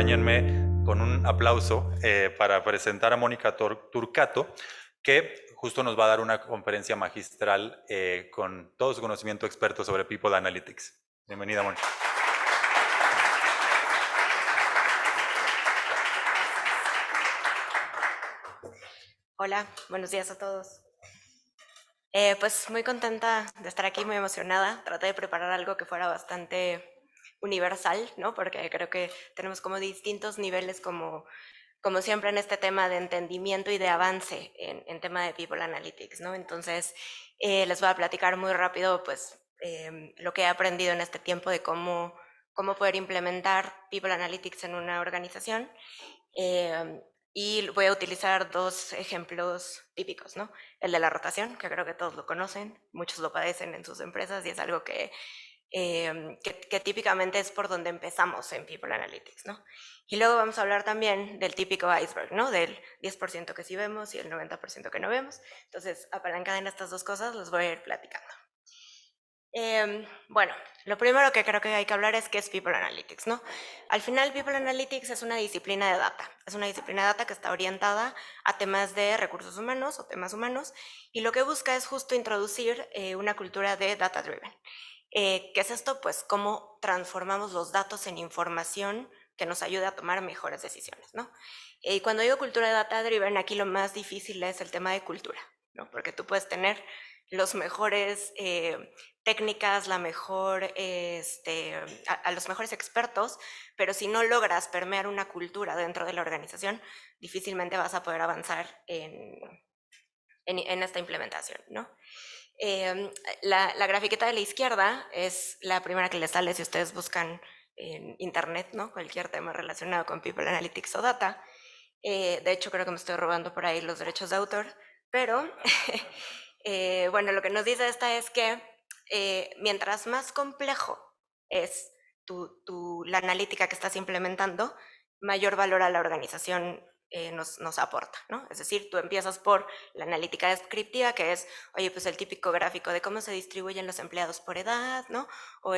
acompáñenme con un aplauso para presentar a Mónica Turcato, que justo nos va a dar una conferencia magistral con todo su conocimiento experto sobre People Analytics. Bienvenida, Mónica. Hola, buenos días a todos. Pues muy contenta de estar aquí, muy emocionada. Traté de preparar algo que fuera bastante universal, ¿no? Porque creo que tenemos como distintos niveles, como siempre en este tema de entendimiento y de avance en tema de People Analytics, ¿no? Entonces, les voy a platicar muy rápido, pues, lo que he aprendido en este tiempo de cómo poder implementar People Analytics en una organización. Y voy a utilizar dos ejemplos típicos, ¿no? El de la rotación, que creo que todos lo conocen, muchos lo padecen en sus empresas y es algo que típicamente es por donde empezamos en People Analytics, ¿no? Y luego vamos a hablar también del típico iceberg, ¿no? Del 10% que sí vemos y el 90% que no vemos. Entonces, apalancada en estas dos cosas, los voy a ir platicando. Bueno, lo primero que creo que hay que hablar es qué es People Analytics, ¿no? Al final, People Analytics es una disciplina de data. Es una disciplina de data que está orientada a temas de recursos humanos o temas humanos, y lo que busca es justo introducir una cultura de data driven. ¿Qué es esto? Pues cómo transformamos los datos en información que nos ayude a tomar mejores decisiones, ¿no? Y cuando digo cultura de data driven, aquí lo más difícil es el tema de cultura, ¿no? Porque tú puedes tener los mejores técnicas, la mejor, a los mejores expertos, pero si no logras permear una cultura dentro de la organización, difícilmente vas a poder avanzar en esta implementación, ¿no? La grafiqueta de la izquierda es la primera que les sale si ustedes buscan en internet, ¿no? Cualquier tema relacionado con People Analytics o Data. De hecho, creo que me estoy robando por ahí los derechos de autor, pero bueno, lo que nos dice esta es que mientras más complejo es la analítica que estás implementando, mayor valor a la organización nos aporta, ¿no? Es decir, tú empiezas por la analítica descriptiva, que es, oye, pues el típico gráfico de cómo se distribuyen los empleados por edad, ¿no? O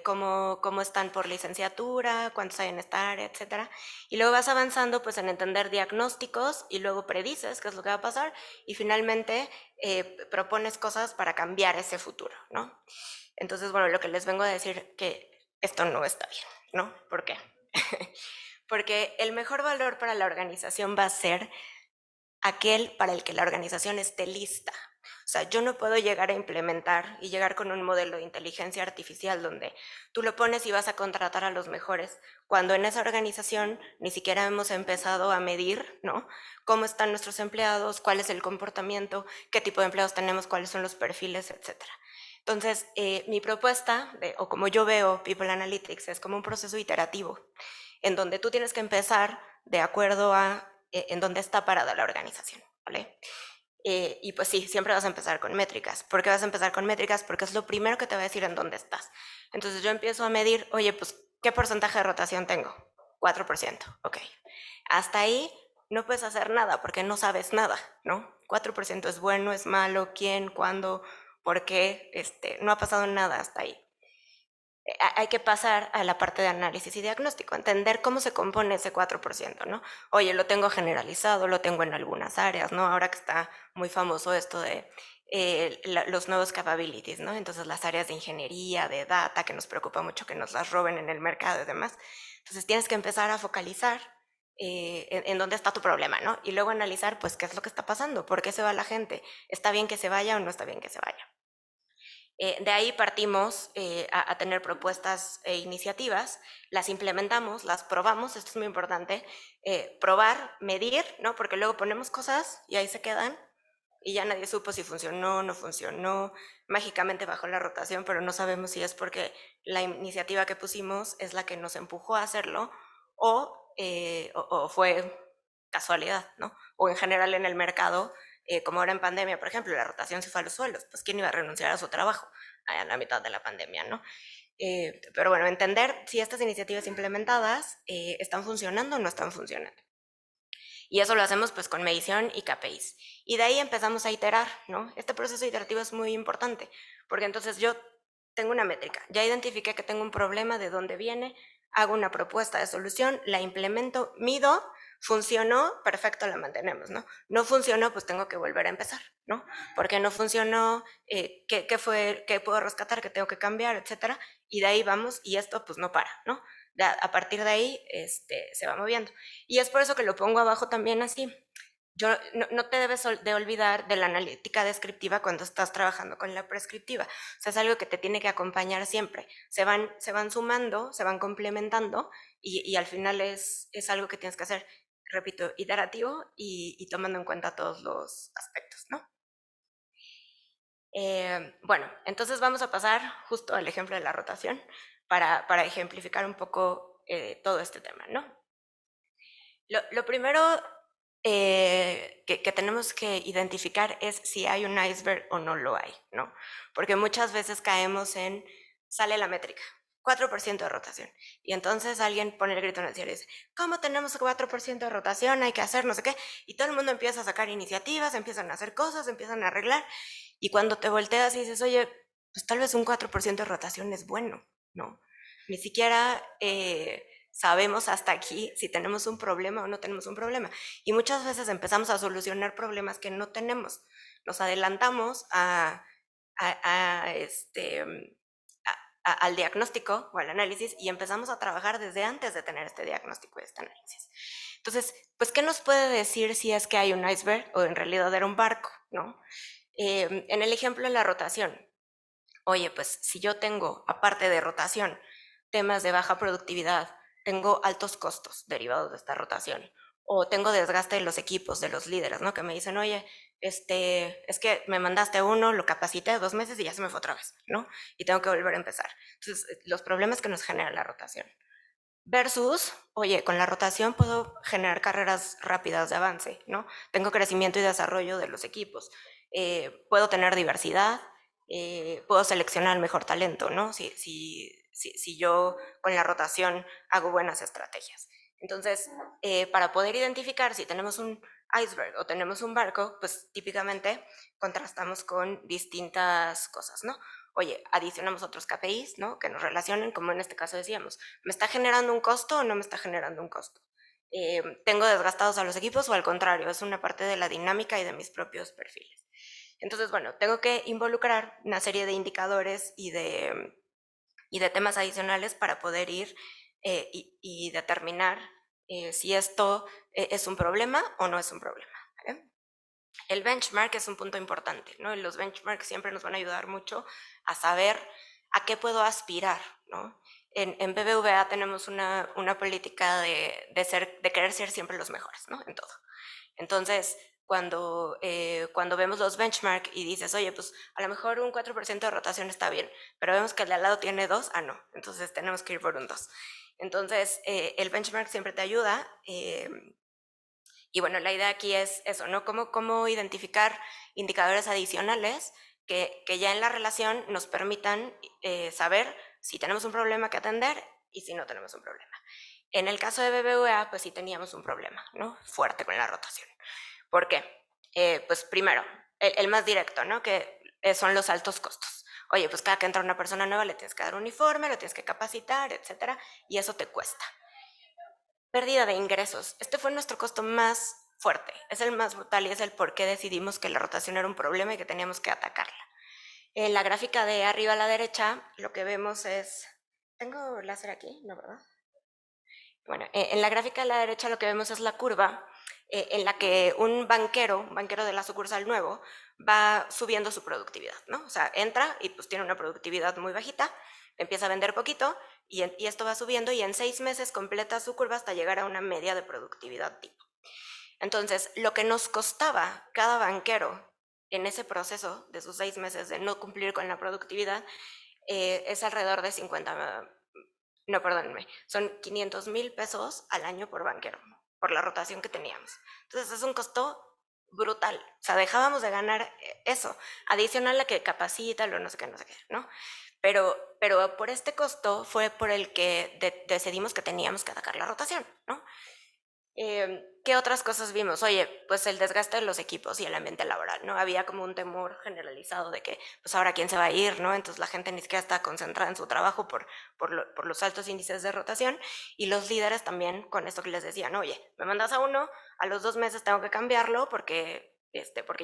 cómo están por licenciatura, cuántos hay en esta área, etcétera. Y luego vas avanzando pues en entender diagnósticos y luego predices qué es lo que va a pasar y finalmente propones cosas para cambiar ese futuro, ¿no? Entonces, bueno, lo que les vengo a decir que esto no está bien, ¿no? ¿Por qué? Porque el mejor valor para la organización va a ser aquel para el que la organización esté lista. O sea, yo no puedo llegar a implementar y llegar con un modelo de inteligencia artificial donde tú lo pones y vas a contratar a los mejores, cuando en esa organización ni siquiera hemos empezado a medir, ¿no? Cómo están nuestros empleados, cuál es el comportamiento, qué tipo de empleados tenemos, cuáles son los perfiles, etcétera. Entonces, mi propuesta, o como yo veo People Analytics, es como un proceso iterativo, en donde tú tienes que empezar de acuerdo a en dónde está parada la organización, ¿vale? Y pues sí, siempre vas a empezar con métricas. ¿Por qué vas a empezar con métricas? Porque es lo primero que te va a decir en dónde estás. Entonces yo empiezo a medir, oye, pues, ¿qué porcentaje de rotación tengo? 4%, ok. Hasta ahí no puedes hacer nada porque no sabes nada, ¿no? 4% es bueno, es malo, quién, cuándo, por qué, no ha pasado nada hasta ahí. Hay que pasar a la parte de análisis y diagnóstico, entender cómo se compone ese 4%, ¿no? Oye, lo tengo generalizado, lo tengo en algunas áreas, ¿no? Ahora que está muy famoso esto de los nuevos capabilities, ¿no? Entonces las áreas de ingeniería, de data, que nos preocupa mucho que nos las roben en el mercado y demás. Entonces tienes que empezar a focalizar en dónde está tu problema, ¿no? Y luego analizar, pues, qué es lo que está pasando, por qué se va la gente, ¿está bien que se vaya o no está bien que se vaya? De ahí partimos a tener propuestas e iniciativas, las implementamos, las probamos, esto es muy importante, probar, medir, ¿no? Porque luego ponemos cosas y ahí se quedan y ya nadie supo si funcionó, no funcionó, mágicamente bajó la rotación, pero no sabemos si es porque la iniciativa que pusimos es la que nos empujó a hacerlo o fue casualidad, ¿no? O en general en el mercado, como ahora en pandemia, por ejemplo, la rotación se fue a los suelos, pues ¿quién iba a renunciar a su trabajo a la mitad de la pandemia, ¿no? Pero bueno, entender si estas iniciativas implementadas están funcionando o no están funcionando. Y eso lo hacemos pues con medición y KPIs. Y de ahí empezamos a iterar, ¿no? Este proceso iterativo es muy importante, porque entonces yo tengo una métrica, ya identifiqué que tengo un problema, de dónde viene, hago una propuesta de solución, la implemento, mido, funcionó, perfecto, la mantenemos, ¿no? No funcionó, pues tengo que volver a empezar, ¿no? Porque no funcionó, qué puedo rescatar, qué tengo que cambiar, etcétera, y de ahí vamos, y esto pues no para, ¿no? A partir de ahí se va moviendo. Y es por eso que lo pongo abajo también así. No te debes de olvidar de la analítica descriptiva cuando estás trabajando con la prescriptiva. O sea, es algo que te tiene que acompañar siempre. Se van sumando, se van complementando y al final es algo que tienes que hacer, repito, iterativo y tomando en cuenta todos los aspectos, ¿no? Bueno, entonces vamos a pasar justo al ejemplo de la rotación para ejemplificar un poco todo este tema, ¿no? Lo primero que tenemos que identificar es si hay un iceberg o no lo hay, ¿no? Porque muchas veces caemos en, sale la métrica, 4% de rotación. Y entonces alguien pone el grito en el cielo y dice, ¿cómo tenemos 4% de rotación? Hay que hacer no sé qué. Y todo el mundo empieza a sacar iniciativas, empiezan a hacer cosas, empiezan a arreglar. Y cuando te volteas y dices, oye, pues tal vez un 4% de rotación es bueno, ¿no? Ni siquiera sabemos hasta aquí si tenemos un problema o no tenemos un problema. Y muchas veces empezamos a solucionar problemas que no tenemos. Nos adelantamos al diagnóstico o al análisis y empezamos a trabajar desde antes de tener este diagnóstico y este análisis. Entonces, pues, ¿qué nos puede decir si es que hay un iceberg o en realidad era un barco, ¿no? En el ejemplo de la rotación, oye, pues si yo tengo, aparte de rotación, temas de baja productividad, tengo altos costos derivados de esta rotación, o tengo desgaste de los equipos, de los líderes, ¿no? Que me dicen, oye, es que me mandaste uno, lo capacité 2 meses y ya se me fue otra vez, ¿no? Y tengo que volver a empezar. Entonces, los problemas que nos genera la rotación. Versus, oye, con la rotación puedo generar carreras rápidas de avance, ¿no? Tengo crecimiento y desarrollo de los equipos. Puedo tener diversidad, puedo seleccionar el mejor talento, ¿no? Si yo con la rotación hago buenas estrategias. Entonces, para poder identificar si tenemos un iceberg o tenemos un barco, pues típicamente contrastamos con distintas cosas, ¿no? Oye, adicionamos otros KPIs, ¿no? Que nos relacionen, como en este caso decíamos, ¿me está generando un costo o no me está generando un costo? ¿Tengo desgastados a los equipos o al contrario? Es una parte de la dinámica y de mis propios perfiles. Entonces, bueno, tengo que involucrar una serie de indicadores y de temas adicionales para poder ir y determinar si esto es un problema o no es un problema. ¿Vale? El benchmark es un punto importante, ¿no? Los benchmarks siempre nos van a ayudar mucho a saber a qué puedo aspirar, ¿no? En BBVA tenemos una política de querer ser siempre los mejores, ¿no? En todo. Entonces, cuando vemos los benchmark y dices, oye, pues a lo mejor un 4% de rotación está bien, pero vemos que el de al lado tiene 2, no, entonces tenemos que ir por un 2. Entonces, el benchmark siempre te ayuda. Y bueno, la idea aquí es eso, ¿no? Cómo identificar indicadores adicionales que ya en la relación nos permitan saber si tenemos un problema que atender y si no tenemos un problema. En el caso de BBVA, pues sí teníamos un problema, ¿no? Fuerte con la rotación. ¿Por qué? Pues primero, el más directo, ¿no? Que son los altos costos. Oye, pues cada que entra una persona nueva le tienes que dar un uniforme, lo tienes que capacitar, etcétera, y eso te cuesta. Pérdida de ingresos. Este fue nuestro costo más fuerte, es el más brutal y es el por qué decidimos que la rotación era un problema y que teníamos que atacarla. En la gráfica de arriba a la derecha, lo que vemos es... ¿Tengo láser aquí? No, ¿verdad? Bueno, en la gráfica de la derecha lo que vemos es la curva en la que un banquero de la sucursal nuevo, va subiendo su productividad, ¿no? O sea, entra y pues tiene una productividad muy bajita, empieza a vender poquito y esto va subiendo y en 6 meses completa su curva hasta llegar a una media de productividad tipo. Entonces, lo que nos costaba cada banquero en ese proceso de sus 6 meses de no cumplir con la productividad es alrededor de 50, no, perdónenme, son 500,000 pesos al año por banquero, por la rotación que teníamos. Entonces es un costo brutal, o sea, dejábamos de ganar eso, adicional a que capacita, lo no sé qué, ¿no? Pero por este costo fue por el que decidimos que teníamos que atacar la rotación, ¿no? ¿Qué otras cosas vimos? Oye, pues el desgaste de los equipos y el ambiente laboral, ¿no? Había como un temor generalizado de que, pues ahora quién se va a ir, ¿no? Entonces la gente ni siquiera está concentrada en su trabajo por los altos índices de rotación, y los líderes también con esto que les decían, oye, me mandas a uno, a los 2 meses tengo que cambiarlo porque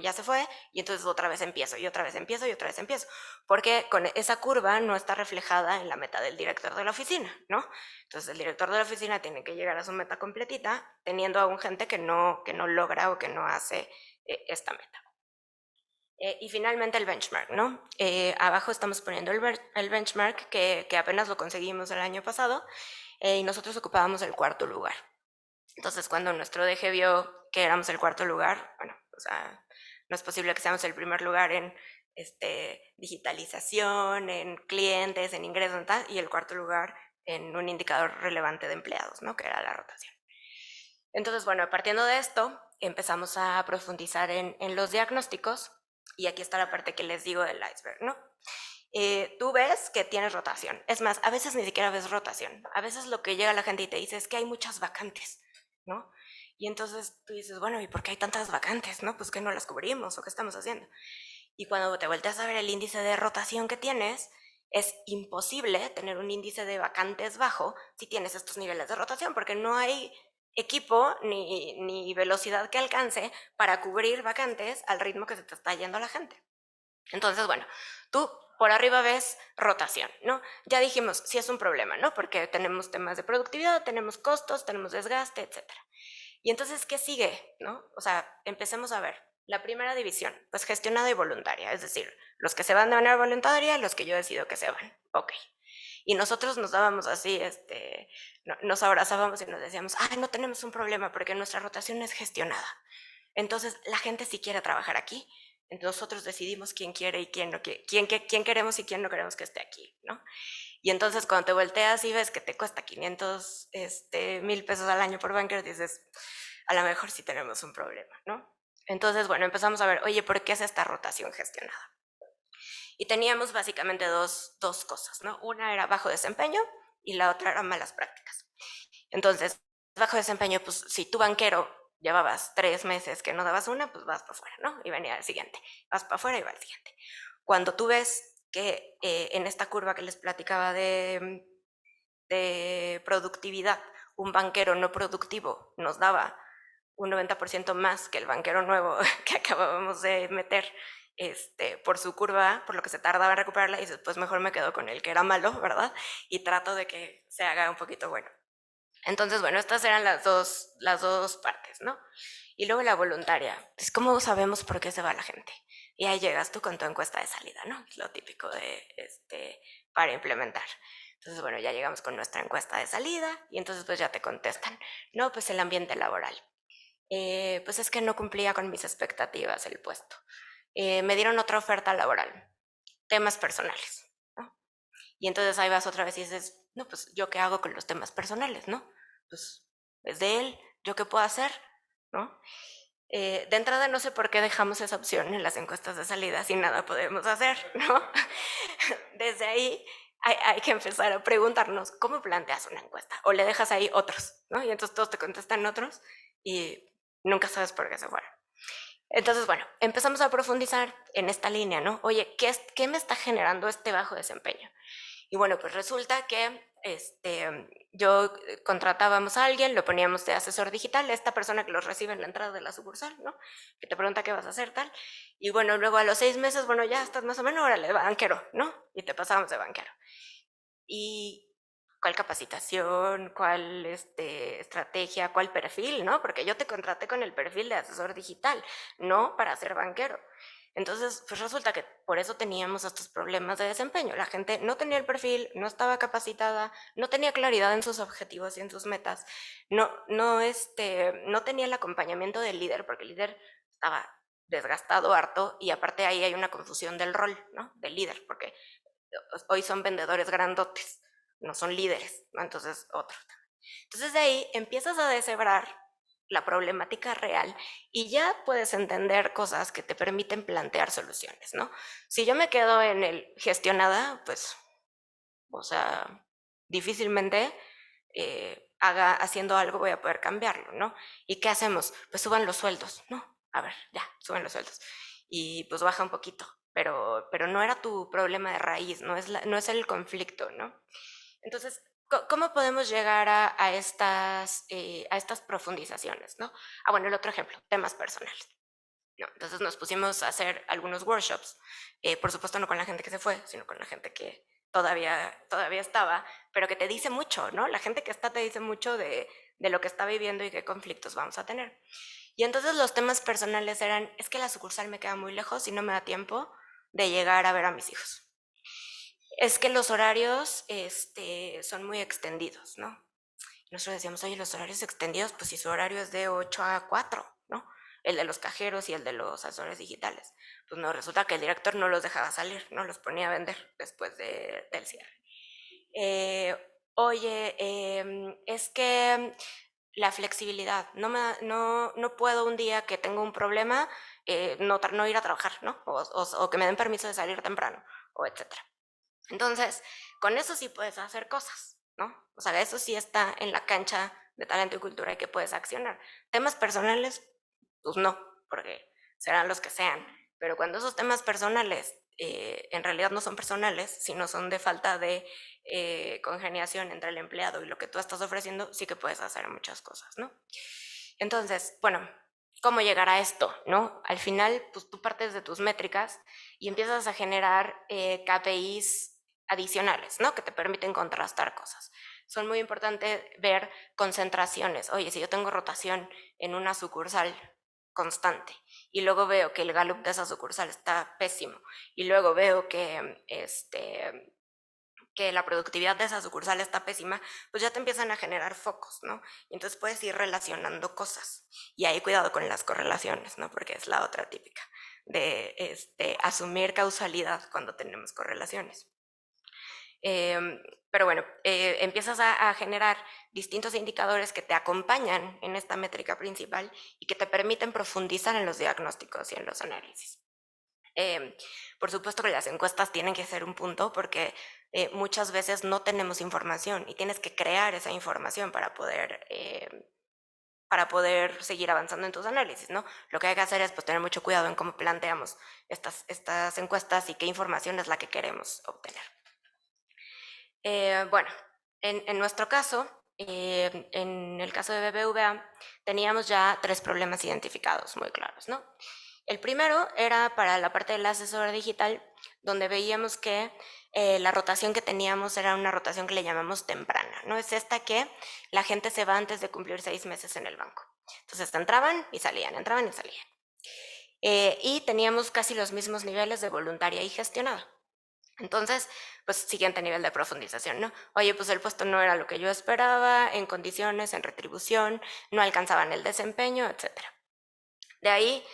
ya se fue, y entonces otra vez empiezo, y otra vez empiezo, y otra vez empiezo, porque con esa curva no está reflejada en la meta del director de la oficina, ¿no? Entonces el director de la oficina tiene que llegar a su meta completita teniendo aún gente que no logra o que no hace esta meta. Y finalmente el benchmark, ¿no? Abajo estamos poniendo el benchmark que apenas lo conseguimos el año pasado, y nosotros ocupábamos el 4º lugar. Entonces cuando nuestro DG vio que éramos el 4º lugar, bueno, o sea, no es posible que seamos el primer lugar en digitalización, en clientes, en ingresos y tal, y el 4º lugar en un indicador relevante de empleados, ¿no? Que era la rotación. Entonces, bueno, partiendo de esto, empezamos a profundizar en los diagnósticos, y aquí está la parte que les digo del iceberg, ¿no? Tú ves que tienes rotación. Es más, a veces ni siquiera ves rotación. A veces lo que llega la gente y te dice es que hay muchas vacantes, ¿no? Y entonces tú dices, bueno, ¿y por qué hay tantas vacantes, no? Pues que no las cubrimos o qué estamos haciendo. Y cuando te volteas a ver el índice de rotación que tienes, es imposible tener un índice de vacantes bajo si tienes estos niveles de rotación, porque no hay equipo ni velocidad que alcance para cubrir vacantes al ritmo que se te está yendo la gente. Entonces, bueno, tú por arriba ves rotación, ¿no? Ya dijimos, sí es un problema, ¿no? Porque tenemos temas de productividad, tenemos costos, tenemos desgaste, etcétera. Y entonces, ¿qué sigue, no? O sea, empecemos a ver. La primera división, pues gestionada y voluntaria, es decir, los que se van de manera voluntaria, los que yo decido que se van. Ok. Y nosotros nos dábamos así, nos abrazábamos y nos decíamos, ay, no tenemos un problema porque nuestra rotación es gestionada. Entonces, la gente sí quiere trabajar aquí. Nosotros decidimos quién quiere y quién no quiere, quién queremos y quién no queremos que esté aquí, ¿no? Y entonces cuando te volteas y ves que te cuesta 500 mil pesos al año por banker, dices, a lo mejor sí tenemos un problema, ¿no? Entonces, bueno, empezamos a ver, oye, ¿por qué es esta rotación gestionada? Y teníamos básicamente dos cosas, ¿no? Una era bajo desempeño y la otra era malas prácticas. Entonces, bajo desempeño, pues si tu banquero llevabas 3 meses que no dabas una, pues vas para afuera, ¿no? Y venía el siguiente. Vas para afuera y va el siguiente. Cuando tú ves que en esta curva que les platicaba de productividad, un banquero no productivo nos daba un 90% más que el banquero nuevo que acabábamos de meter por su curva, por lo que se tardaba en recuperarla, y después mejor me quedo con el que era malo, ¿verdad? Y trato de que se haga un poquito bueno. Entonces, bueno, estas eran las dos partes, ¿no? Y luego la voluntaria. Pues, ¿cómo sabemos por qué se va la gente? Y ahí llegas tú con tu encuesta de salida, ¿no? Lo típico para implementar. Entonces, bueno, ya llegamos con nuestra encuesta de salida y entonces pues ya te contestan, no, pues el ambiente laboral. Pues es que no cumplía con mis expectativas el puesto. Me dieron otra oferta laboral, temas personales, ¿no? Y entonces ahí vas otra vez y dices, no, pues yo qué hago con los temas personales, ¿no? Pues es de él, ¿yo qué puedo hacer? ¿No? De entrada no sé por qué dejamos esa opción en las encuestas de salida si nada podemos hacer, ¿no? Desde ahí hay que empezar a preguntarnos cómo planteas una encuesta o le dejas ahí otros, ¿no? Y entonces todos te contestan otros y nunca sabes por qué se fueron. Entonces, bueno, empezamos a profundizar en esta línea, ¿no? Oye, ¿qué me está generando este bajo desempeño? Y bueno, pues resulta que yo contratábamos a alguien, lo poníamos de asesor digital, esta persona que los recibe en la entrada de la sucursal, ¿no? Que te pregunta qué vas a hacer, tal. Y bueno, luego a los 6 meses, bueno, ya estás más o menos, órale, banquero, ¿no? Y te pasamos de banquero. Y cuál capacitación, cuál estrategia, cuál perfil, ¿no? Porque yo te contraté con el perfil de asesor digital, no para ser banquero. Entonces, pues resulta que por eso teníamos estos problemas de desempeño. La gente no tenía el perfil, no estaba capacitada, no tenía claridad en sus objetivos y en sus metas, no tenía el acompañamiento del líder, porque el líder estaba desgastado, harto, y aparte ahí hay una confusión del rol, ¿no? Del líder, porque hoy son vendedores grandotes, no son líderes, ¿no? Entonces otro. Entonces de ahí empiezas a deshebrar la problemática real y ya puedes entender cosas que te permiten plantear soluciones, ¿no? Si yo me quedo en el gestionada, pues, o sea, difícilmente haciendo algo voy a poder cambiarlo, ¿no? ¿Y qué hacemos? Pues suban los sueldos, ¿no? A ver, ya, suben los sueldos. Y pues baja un poquito, pero no era tu problema de raíz, no es el conflicto, ¿no? Entonces, ¿cómo podemos llegar a estas profundizaciones, ¿no? Ah, bueno, el otro ejemplo, temas personales. No, entonces nos pusimos a hacer algunos workshops, por supuesto no con la gente que se fue, sino con la gente que todavía estaba, pero que te dice mucho, ¿no? La gente que está te dice mucho de lo que está viviendo y qué conflictos vamos a tener. Y entonces los temas personales eran, es que la sucursal me queda muy lejos y no me da tiempo de llegar a ver a mis hijos. Es que los horarios son muy extendidos, ¿no? Nosotros decíamos, oye, los horarios extendidos, pues si su horario es de 8 a 4, ¿no? El de los cajeros y el de los asesores digitales. Pues no, resulta que el director no los dejaba salir, no los ponía a vender después del cierre. Oye, es que la flexibilidad, no puedo un día que tengo un problema no ir a trabajar, ¿no? O que me den permiso de salir temprano, o etcétera. Entonces, con eso sí puedes hacer cosas, ¿no? O sea, eso sí está en la cancha de talento y cultura y que puedes accionar. Temas personales, pues no, porque serán los que sean. Pero cuando esos temas personales en realidad no son personales, sino son de falta de congeniación entre el empleado y lo que tú estás ofreciendo, sí que puedes hacer muchas cosas, ¿no? Entonces, bueno, ¿cómo llegar a esto, no? Al final, pues tú partes de tus métricas y empiezas a generar KPIs adicionales, ¿no? Que te permiten contrastar cosas. Son muy importantes ver concentraciones. Oye, si yo tengo rotación en una sucursal constante y luego veo que el Gallup de esa sucursal está pésimo y luego veo que la productividad de esa sucursal está pésima, pues ya te empiezan a generar focos, ¿no? Y entonces puedes ir relacionando cosas. Y ahí cuidado con las correlaciones, ¿no? Porque es la otra típica de asumir causalidad cuando tenemos correlaciones. Pero bueno, empiezas a generar distintos indicadores que te acompañan en esta métrica principal y que te permiten profundizar en los diagnósticos y en los análisis. Por supuesto que las encuestas tienen que ser un punto porque muchas veces no tenemos información y tienes que crear esa información para poder seguir avanzando en tus análisis, ¿no? Lo que hay que hacer es pues, tener mucho cuidado en cómo planteamos estas encuestas y qué información es la que queremos obtener. Bueno, en nuestro caso, en el caso de BBVA, teníamos ya 3 problemas identificados muy claros, ¿no? El primero era para la parte del asesor digital, donde veíamos que la rotación que teníamos era una rotación que le llamamos temprana, ¿no? Es esta que la gente se va antes de cumplir 6 meses en el banco. Entonces entraban y salían, entraban y salían. Y teníamos casi los mismos niveles de voluntaria y gestionada. Entonces, pues siguiente nivel de profundización, ¿no? Oye, pues el puesto no era lo que yo esperaba, en condiciones, en retribución, no alcanzaban el desempeño, etcétera. De ahí,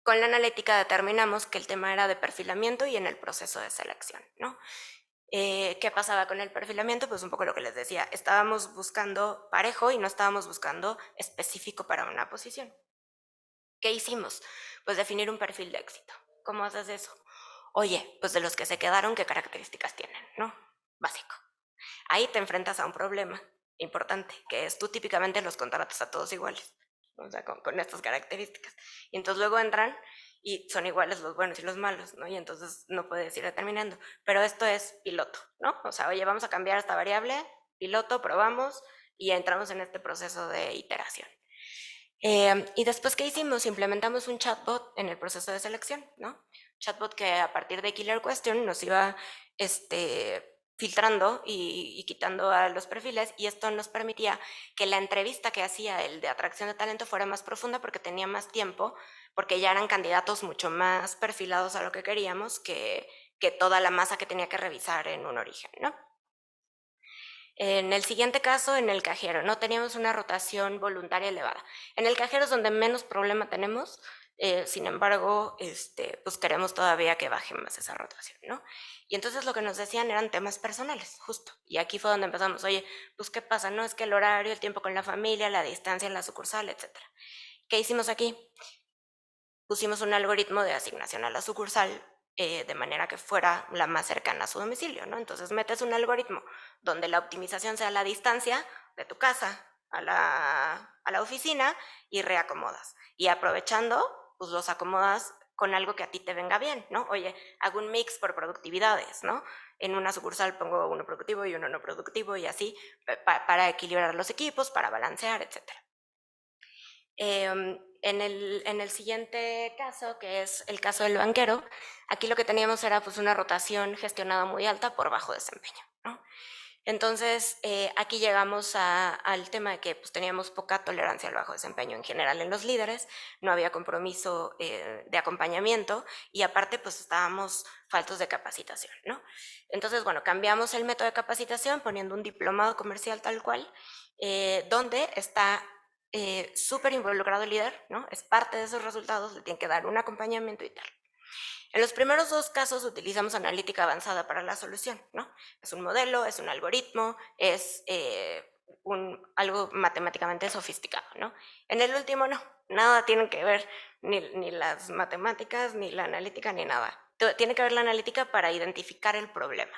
con la analítica determinamos que el tema era de perfilamiento y en el proceso de selección, ¿no? ¿Qué pasaba con el perfilamiento? Pues un poco lo que les decía, estábamos buscando parejo y no estábamos buscando específico para una posición. ¿Qué hicimos? Pues definir un perfil de éxito. ¿Cómo haces eso? Oye, pues de los que se quedaron, ¿qué características tienen? ¿No? Básico. Ahí te enfrentas a un problema importante, que es tú típicamente los contratas a todos iguales, o sea, con estas características. Y entonces luego entran y son iguales los buenos y los malos, ¿no? Y entonces no puedes ir determinando. Pero esto es piloto, ¿no? O sea, oye, vamos a cambiar esta variable, piloto, probamos y entramos en este proceso de iteración. Y después, ¿qué hicimos? Implementamos un chatbot en el proceso de selección, ¿no? Chatbot que a partir de Killer Question nos iba filtrando y quitando a los perfiles, y esto nos permitía que la entrevista que hacía el de atracción de talento fuera más profunda porque tenía más tiempo, porque ya eran candidatos mucho más perfilados a lo que queríamos que toda la masa que tenía que revisar en un origen, ¿no? En el siguiente caso, en el cajero, no teníamos una rotación voluntaria elevada. En el cajero es donde menos problema tenemos, sin embargo, pues queremos todavía que baje más esa rotación, ¿no? Y entonces lo que nos decían eran temas personales, justo. Y aquí fue donde empezamos, oye, pues ¿qué pasa? No es que el horario, el tiempo con la familia, la distancia en la sucursal, etcétera. ¿Qué hicimos aquí? Pusimos un algoritmo de asignación a la sucursal de manera que fuera la más cercana a su domicilio, ¿no? Entonces metes un algoritmo donde la optimización sea la distancia de tu casa a la oficina y reacomodas. Y aprovechando, pues los acomodas con algo que a ti te venga bien, ¿no? Oye, hago un mix por productividades, ¿no? En una sucursal pongo uno productivo y uno no productivo y así para equilibrar los equipos, para balancear, etcétera. En el siguiente caso, que es el caso del banquero, aquí lo que teníamos era pues una rotación gestionada muy alta por bajo desempeño, ¿no? Entonces, aquí llegamos al tema de que pues, teníamos poca tolerancia al bajo desempeño en general en los líderes, no había compromiso de acompañamiento y aparte pues estábamos faltos de capacitación, ¿no? Entonces, bueno, cambiamos el método de capacitación poniendo un diplomado comercial tal cual, donde está súper involucrado el líder, ¿no? Es parte de esos resultados, le tiene que dar un acompañamiento y tal. En los primeros dos casos utilizamos analítica avanzada para la solución, ¿no? Es un modelo, es un algoritmo, es algo matemáticamente sofisticado, ¿no? En el último no, nada tiene que ver, ni las matemáticas, ni la analítica, ni nada. Tiene que ver la analítica para identificar el problema,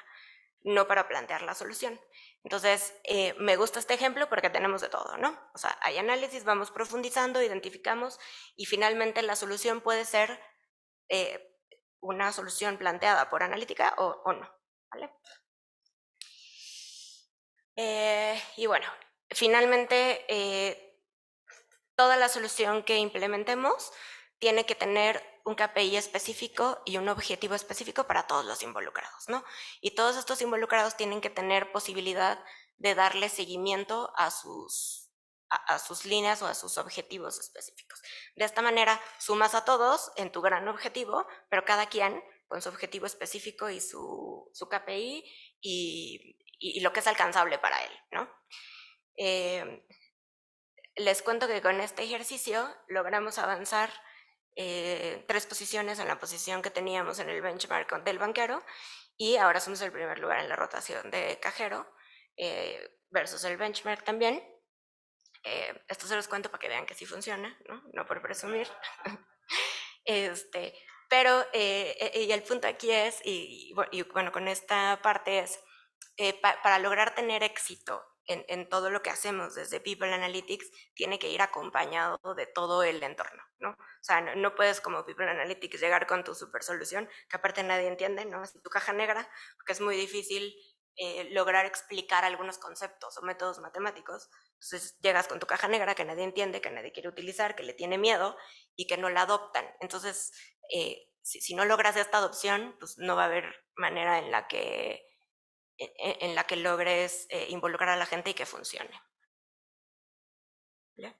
no para plantear la solución. Entonces, me gusta este ejemplo porque tenemos de todo, ¿no? O sea, hay análisis, vamos profundizando, identificamos y finalmente la solución puede ser una solución planteada por analítica o no, ¿vale? Y bueno, finalmente, toda la solución que implementemos tiene que tener un KPI específico y un objetivo específico para todos los involucrados, ¿no? Y todos estos involucrados tienen que tener posibilidad de darle seguimiento a sus líneas o a sus objetivos específicos. De esta manera, sumas a todos en tu gran objetivo, pero cada quien con su objetivo específico y su KPI y lo que es alcanzable para él, ¿no? Les cuento que con este ejercicio logramos avanzar 3 posiciones en la posición que teníamos en el benchmark del banquero y ahora somos el primer lugar en la rotación de cajero versus el benchmark también. Esto se los cuento para que vean que sí funciona, no por presumir. Pero y el punto aquí es, y bueno, con esta parte es, para lograr tener éxito en todo lo que hacemos desde People Analytics, tiene que ir acompañado de todo el entorno, ¿no? O sea, no puedes como People Analytics llegar con tu super solución, que aparte nadie entiende, ¿no? Así tu caja negra, porque es muy difícil lograr explicar algunos conceptos o métodos matemáticos. Entonces llegas con tu caja negra que nadie entiende, que nadie quiere utilizar, que le tiene miedo y que no la adoptan. Entonces, si no logras esta adopción, pues no va a haber manera en la que logres involucrar a la gente y que funcione. ¿Vale?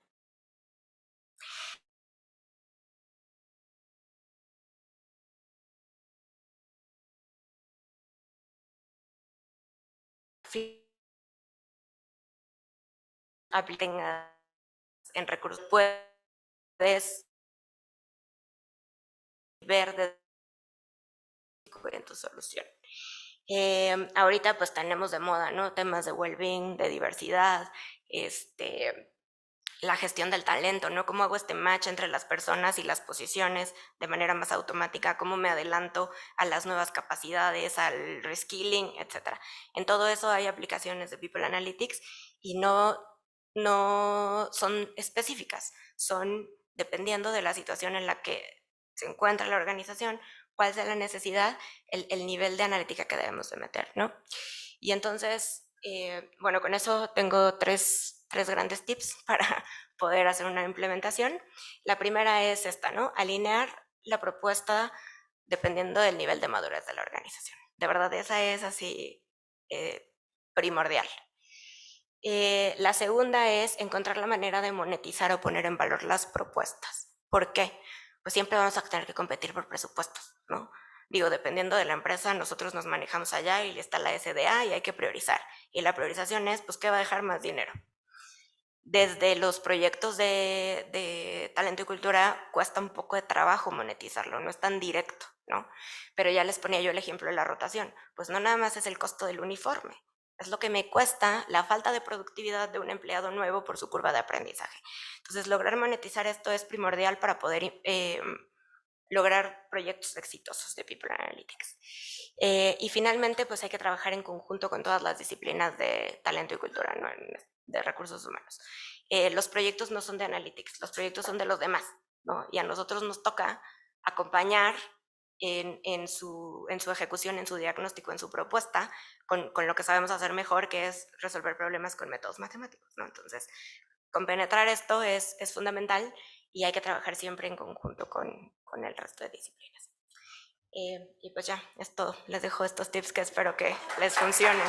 Tengas en recursos, puedes ver en tu solución. Ahorita pues tenemos de moda, ¿no? Temas de well-being, de diversidad, la gestión del talento, ¿no? ¿Cómo hago este match entre las personas y las posiciones de manera más automática? ¿Cómo me adelanto a las nuevas capacidades, al reskilling, etcétera? En todo eso hay aplicaciones de People Analytics y no son específicas, son dependiendo de la situación en la que se encuentra la organización, cuál sea la necesidad, el nivel de analítica que debemos de meter, ¿no? Y entonces, bueno, con eso tengo tres grandes tips para poder hacer una implementación. La primera es esta, ¿no? Alinear la propuesta dependiendo del nivel de madurez de la organización. De verdad, esa es así primordial. La segunda es encontrar la manera de monetizar o poner en valor las propuestas. ¿Por qué? Pues siempre vamos a tener que competir por presupuestos, ¿no? Digo, dependiendo de la empresa, nosotros nos manejamos allá y está la SDA y hay que priorizar. Y la priorización es, pues, ¿qué va a dejar más dinero? Desde los proyectos de talento y cultura cuesta un poco de trabajo monetizarlo, no es tan directo, ¿no? Pero ya les ponía yo el ejemplo de la rotación. Pues no nada más es el costo del uniforme, es lo que me cuesta la falta de productividad de un empleado nuevo por su curva de aprendizaje. Entonces, lograr monetizar esto es primordial para poder lograr proyectos exitosos de People Analytics. Y finalmente, pues hay que trabajar en conjunto con todas las disciplinas de talento y cultura, ¿no? De recursos humanos. Los proyectos no son de Analytics, los proyectos son de los demás, ¿no? Y a nosotros nos toca acompañar en su ejecución, en su diagnóstico, en su propuesta, con lo que sabemos hacer mejor, que es resolver problemas con métodos matemáticos, ¿no? Entonces, compenetrar esto es fundamental y hay que trabajar siempre en conjunto con el resto de disciplinas. Y pues ya, es todo. Les dejo estos tips que espero que les funcionen.